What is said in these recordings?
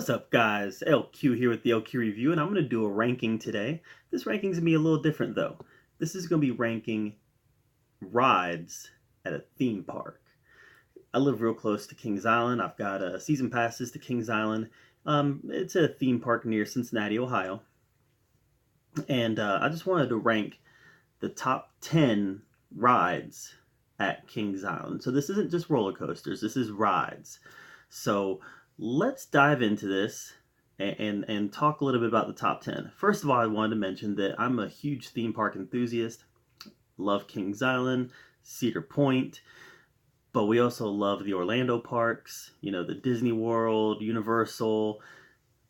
What's up, guys? LQ here with the LQ Review, and I'm going to do a ranking today. This ranking's going to be a little different, though. This is going to be ranking rides at a theme park. I live real close to Kings Island. I've got season passes to Kings Island. It's a theme park near Cincinnati, Ohio. And I just wanted to rank the top 10 rides at Kings Island. So this isn't just roller coasters, this is rides. So let's dive into this and talk a little bit about the top 10. First of all, I wanted to mention that I'm a huge theme park enthusiast. Love Kings Island, Cedar Point, but we also love the Orlando parks, the Disney World, Universal.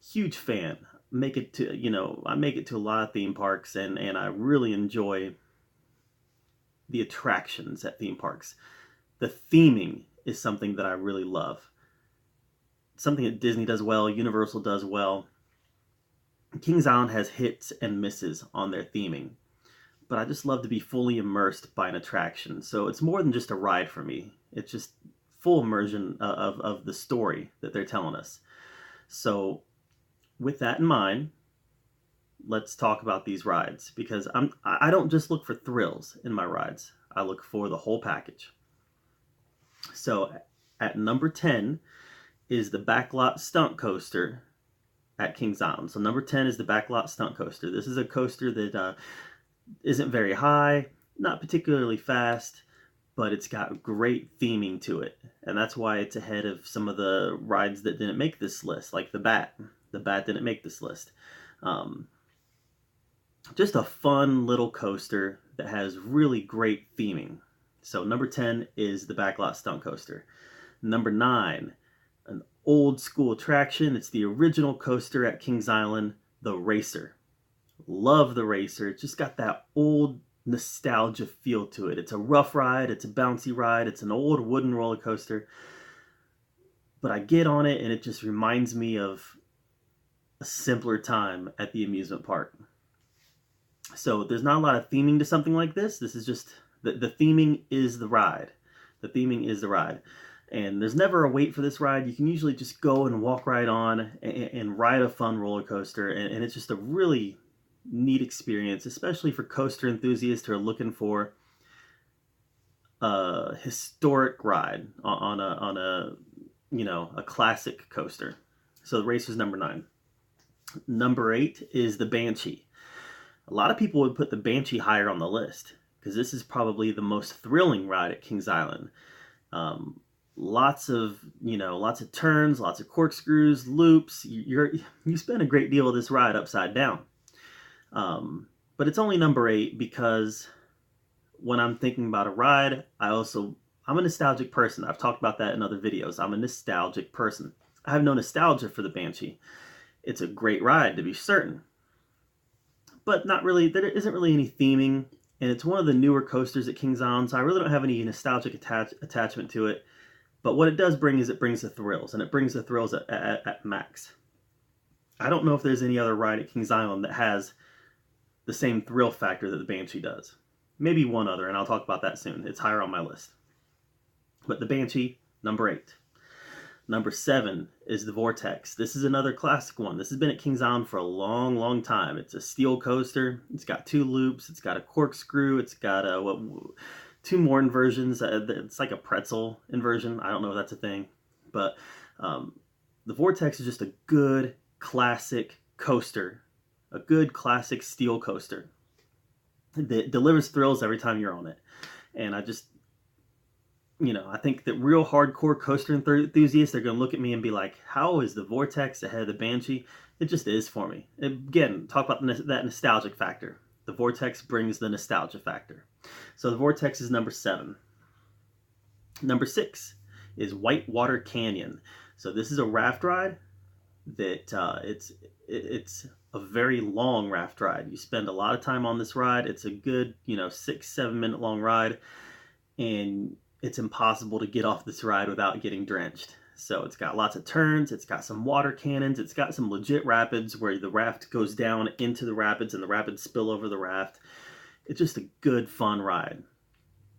Huge fan. I make it to a lot of theme parks, and I really enjoy the attractions at theme parks. The theming is something that I really love. Something that Disney does well, Universal does well. Kings Island has hits and misses on their theming, but I just love to be fully immersed by an attraction. So it's more than just a ride for me. It's just full immersion of the story that they're telling us. So with that in mind, let's talk about these rides, because I don't just look for thrills in my rides. I look for the whole package. So at number 10 is the Backlot Stunt Coaster at Kings Island. So number 10 is the Backlot Stunt Coaster. This is a coaster that isn't very high, not particularly fast, but it's got great theming to it. And that's why it's ahead of some of the rides that didn't make this list, like the Bat. The Bat didn't make this list. Just a fun little coaster that has really great theming. So number 10 is the Backlot Stunt Coaster. Number 9, an old school attraction. It's the original coaster at Kings Island, the Racer. Love the Racer. It's just got that old nostalgia feel to it. It's a rough ride, it's a bouncy ride, it's an old wooden roller coaster. But I get on it and it just reminds me of a simpler time at the amusement park. So there's not a lot of theming to something like this. This is just, the theming is the ride. The theming is the ride. And there's never a wait for this ride. You can usually just go and walk right on and ride a fun roller coaster. And it's just a really neat experience, especially for coaster enthusiasts who are looking for a historic ride on a classic coaster. So the Racer's number 9. Number 8 is the Banshee. A lot of people would put the Banshee higher on the list because this is probably the most thrilling ride at Kings Island. Lots of turns, lots of corkscrews, loops. You spend a great deal of this ride upside down. But it's only number 8 because when I'm thinking about a ride, I'm a nostalgic person. I've talked about that in other videos. I'm a nostalgic person. I have no nostalgia for the Banshee. It's a great ride, to be certain, but not really. There isn't really any theming, and it's one of the newer coasters at Kings Island, so I really don't have any nostalgic attachment to it. But what it does bring is it brings the thrills, and it brings the thrills at max. I don't know if there's any other ride at Kings Island that has the same thrill factor that the Banshee does. Maybe one other, and I'll talk about that soon. It's higher on my list. But the Banshee, number 8. Number 7 is the Vortex. This is another classic one. This has been at Kings Island for a long, long time. It's a steel coaster. It's got 2 loops. It's got a corkscrew. It's got 2 more inversions. It's like a pretzel inversion. I don't know if that's a thing. But the Vortex is just a good classic coaster. A good classic steel coaster that delivers thrills every time you're on it. And I think that real hardcore coaster enthusiasts are going to look at me and be like, how is the Vortex ahead of the Banshee? It just is for me. Again, talk about that nostalgic factor. The Vortex brings the nostalgia factor. So the Vortex is number 7. Number 6 is Whitewater Canyon. So this is a raft ride that it's a very long raft ride. You spend a lot of time on this ride. It's a good 6-7 minute long ride, and it's impossible to get off this ride without getting drenched. So it's got lots of turns, it's got some water cannons, it's got some legit rapids where the raft goes down into the rapids and the rapids spill over the raft. It's just a good, fun ride.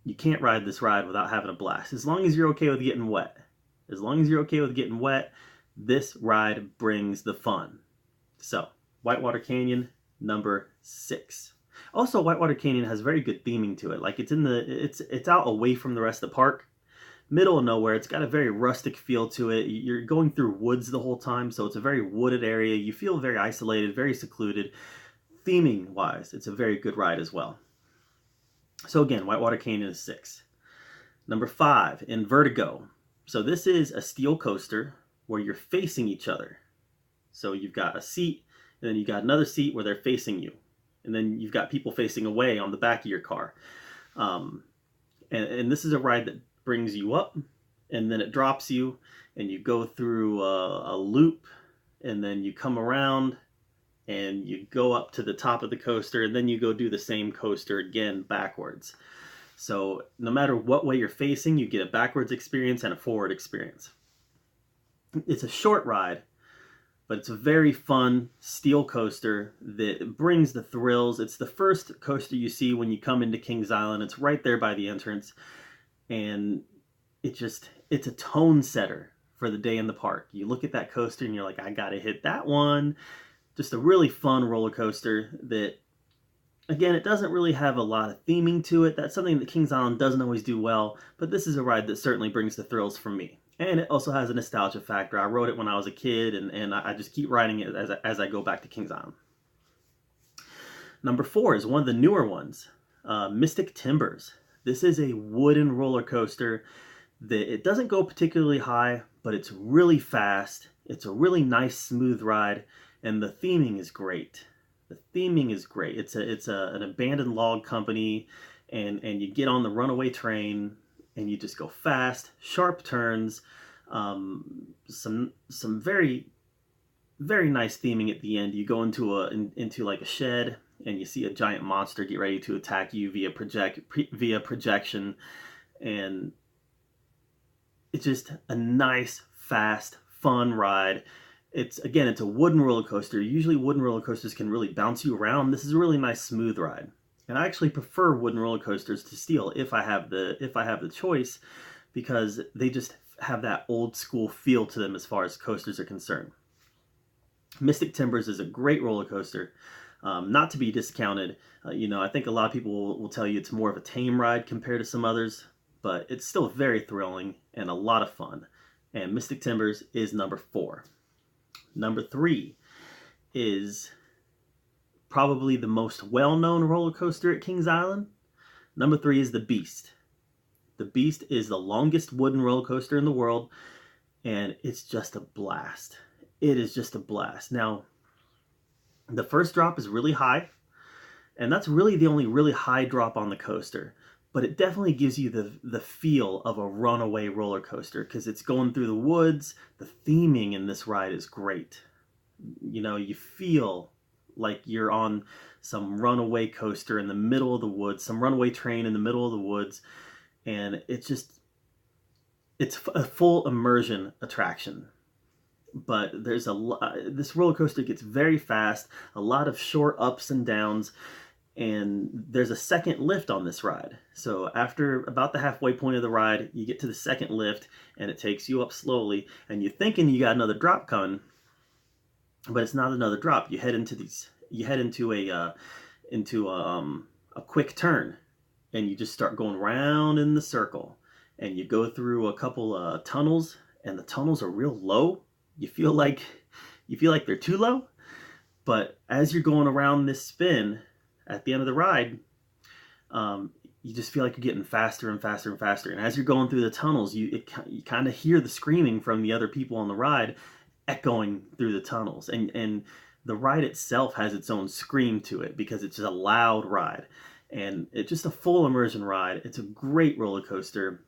You can't ride this ride without having a blast. As long as you're okay with getting wet. As long as you're okay with getting wet, This ride brings the fun. So, Whitewater Canyon, number 6. Also, Whitewater Canyon has very good theming to it. Like it's out away from the rest of the park, middle of nowhere. It's got a very rustic feel to it. You're going through woods the whole time, so it's a very wooded area. You feel very isolated, very secluded. Theming wise, it's a very good ride as well. So again, Whitewater Canyon is 6. Number 5, Invertigo. So this is a steel coaster where you're facing each other. So you've got a seat, and then you've got another seat where they're facing you. And then you've got people facing away on the back of your car. And this is a ride that brings you up, and then it drops you, and you go through a loop, and then you come around, and you go up to the top of the coaster, and then you go do the same coaster again backwards. So no matter what way you're facing, you get a backwards experience and a forward experience. It's a short ride, but it's a very fun steel coaster that brings the thrills. It's the first coaster you see when you come into Kings Island. It's right there by the entrance, and it's a tone setter for the day in the park. You look at that coaster and you're like, I gotta hit that one. Just a really fun roller coaster that, again, it doesn't really have a lot of theming to it. That's something that Kings Island doesn't always do well, but this is a ride that certainly brings the thrills for me. And it also has a nostalgia factor. I rode it when I was a kid, and I just keep riding it as I go back to Kings Island. Number 4 is one of the newer ones, Mystic Timbers. This is a wooden roller coaster that it doesn't go particularly high, but it's really fast. It's a really nice, smooth ride, and the theming is great. The theming is great. It's an abandoned log company, and you get on the runaway train, and you just go fast, sharp turns, some very, very nice theming at the end. You go into like a shed, and you see a giant monster get ready to attack you via projection, and it's just a nice, fast, fun ride. It's a wooden roller coaster. Usually wooden roller coasters can really bounce you around. This is a really nice, smooth ride. And I actually prefer wooden roller coasters to steel if I have the choice, because they just have that old school feel to them as far as coasters are concerned. Mystic Timbers is a great roller coaster, not to be discounted. I think a lot of people will tell you it's more of a tame ride compared to some others, but it's still very thrilling and a lot of fun. And Mystic Timbers is number 4. Number 3 is probably the most well-known roller coaster at Kings Island. Number 3 is the Beast. The Beast is the longest wooden roller coaster in the world, and it's just a blast. It is just a blast. Now, the first drop is really high, and that's really the only really high drop on the coaster. But it definitely gives you the feel of a runaway roller coaster because it's going through the woods. The theming in this ride is great. You feel like you're on some runaway coaster in the middle of the woods, some runaway train in the middle of the woods, and it's a full immersion attraction. But this roller coaster gets very fast, a lot of short ups and downs, and there's a second lift on this ride. So after about the halfway point of the ride, you get to the second lift, and it takes you up slowly, and you're thinking you got another drop coming, but it's not another drop. You head into a quick turn, and you just start going round in the circle, and you go through a couple of tunnels, and the tunnels are real low. You feel like they're too low, but as you're going around this spin at the end of the ride, you just feel like you're getting faster and faster and faster. And as you're going through the tunnels, you kind of hear the screaming from the other people on the ride echoing through the tunnels. And the ride itself has its own scream to it because it's just a loud ride. And it's just a full immersion ride. It's a great roller coaster.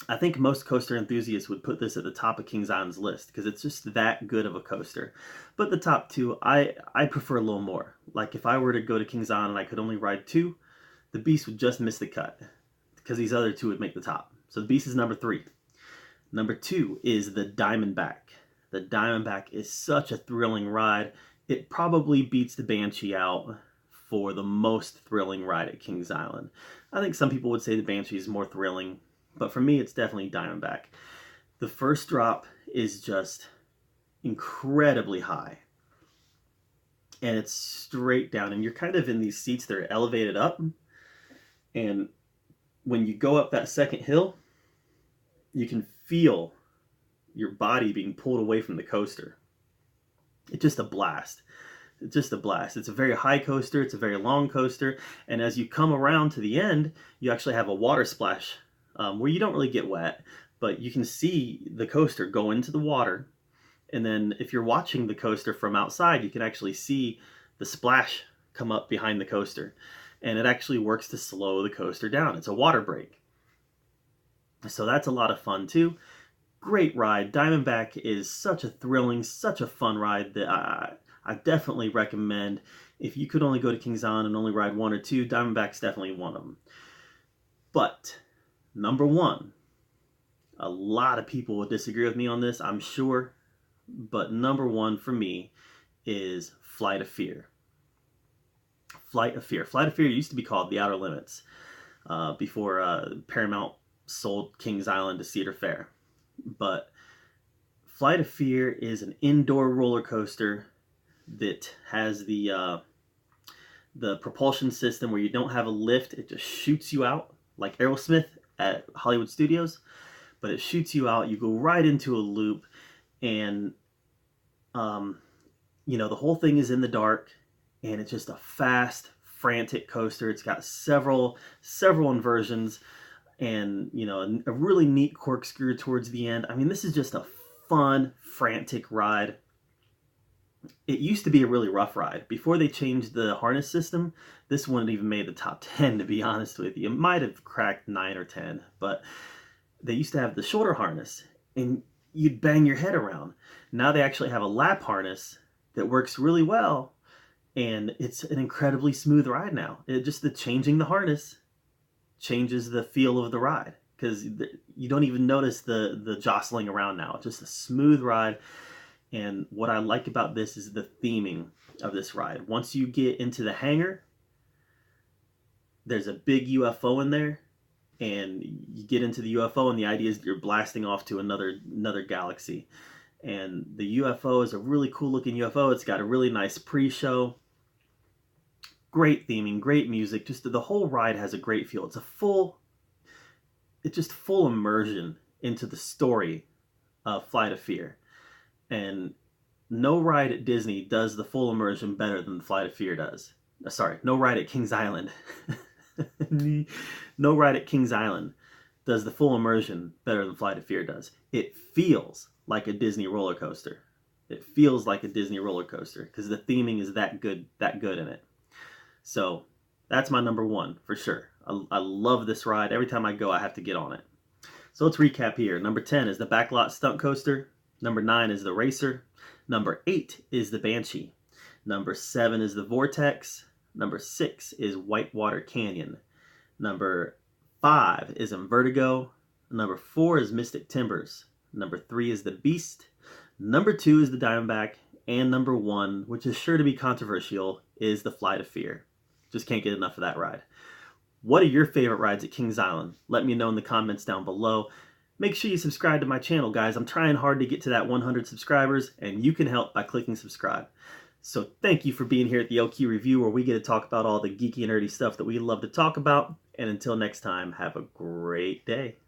I think most coaster enthusiasts would put this at the top of Kings Island's list because it's just that good of a coaster. But the top 2, I prefer a little more. Like if I were to go to Kings Island and I could only ride 2, the Beast would just miss the cut because these other 2 would make the top. So the Beast is number 3. Number 2 is the Diamondback. The Diamondback is such a thrilling ride. It probably beats the Banshee out for the most thrilling ride at Kings Island. I think some people would say the Banshee is more thrilling, but for me, it's definitely Diamondback. The first drop is just incredibly high, and it's straight down, and you're kind of in these seats that are elevated up, and when you go up that second hill, you can feel your body being pulled away from the coaster. It's just a blast. It's just a blast. It's a very high coaster. It's a very long coaster. And as you come around to the end, you actually have a water splash where you don't really get wet, but you can see the coaster go into the water. And then if you're watching the coaster from outside, you can actually see the splash come up behind the coaster. And it actually works to slow the coaster down. It's a water break. So that's a lot of fun too. Great ride. Diamondback is such a thrilling, such a fun ride that I definitely recommend. If you could only go to Kings Island and only ride one or two, Diamondback's definitely one of them. But number one, a lot of people will disagree with me on this, I'm sure, but number one for me is Flight of Fear. Flight of Fear. Flight of Fear used to be called The Outer Limits before Paramount sold Kings Island to Cedar Fair. But Flight of Fear is an indoor roller coaster that has the propulsion system where you don't have a lift. It just shoots you out like Aerosmith at Hollywood Studios, but it shoots you out. You go right into a loop, and the whole thing is in the dark, and it's just a fast, frantic coaster. It's got several inversions, and a really neat corkscrew towards the end. I mean, this is just a fun, frantic ride. It used to be a really rough ride. Before they changed the harness system, this wouldn't even made the top 10, to be honest with you. It might have cracked 9 or 10, but they used to have the shoulder harness, and you'd bang your head around. Now they actually have a lap harness that works really well, and it's an incredibly smooth ride now. The changing the harness changes the feel of the ride, because you don't even notice the jostling around now. It's just a smooth ride. And what I like about this is the theming of this ride. Once you get into the hangar, there's a big UFO in there, and you get into the UFO, and the idea is you're blasting off to another galaxy. And the UFO is a really cool looking UFO. It's got a really nice pre-show. Great theming, great music. Just the whole ride has a great feel. It's just full immersion into the story of Flight of Fear. And no ride at Disney does the full immersion better than Flight of Fear does. Sorry, no ride at Kings Island. No ride at Kings Island does the full immersion better than Flight of Fear does. It feels like a Disney roller coaster. It feels like a Disney roller coaster because the theming is that good in it. So that's my number one for sure. I love this ride. Every time I go, I have to get on it. So let's recap here. Number 10 is the Backlot Stunt Coaster. Number 9 is the Racer. Number 8 is the Banshee. Number 7 is the Vortex. Number 6 is Whitewater Canyon. Number 5 is Invertigo. Number 4 is Mystic Timbers. Number 3 is the Beast. Number 2 is the Diamondback. And number 1, which is sure to be controversial, is the Flight of Fear. Just can't get enough of that ride. What are your favorite rides at Kings Island? Let me know in the comments down below. Make sure you subscribe to my channel, guys. I'm trying hard to get to that 100 subscribers, and you can help by clicking subscribe. So thank you for being here at the LQ Review, where we get to talk about all the geeky and nerdy stuff that we love to talk about. And until next time, have a great day.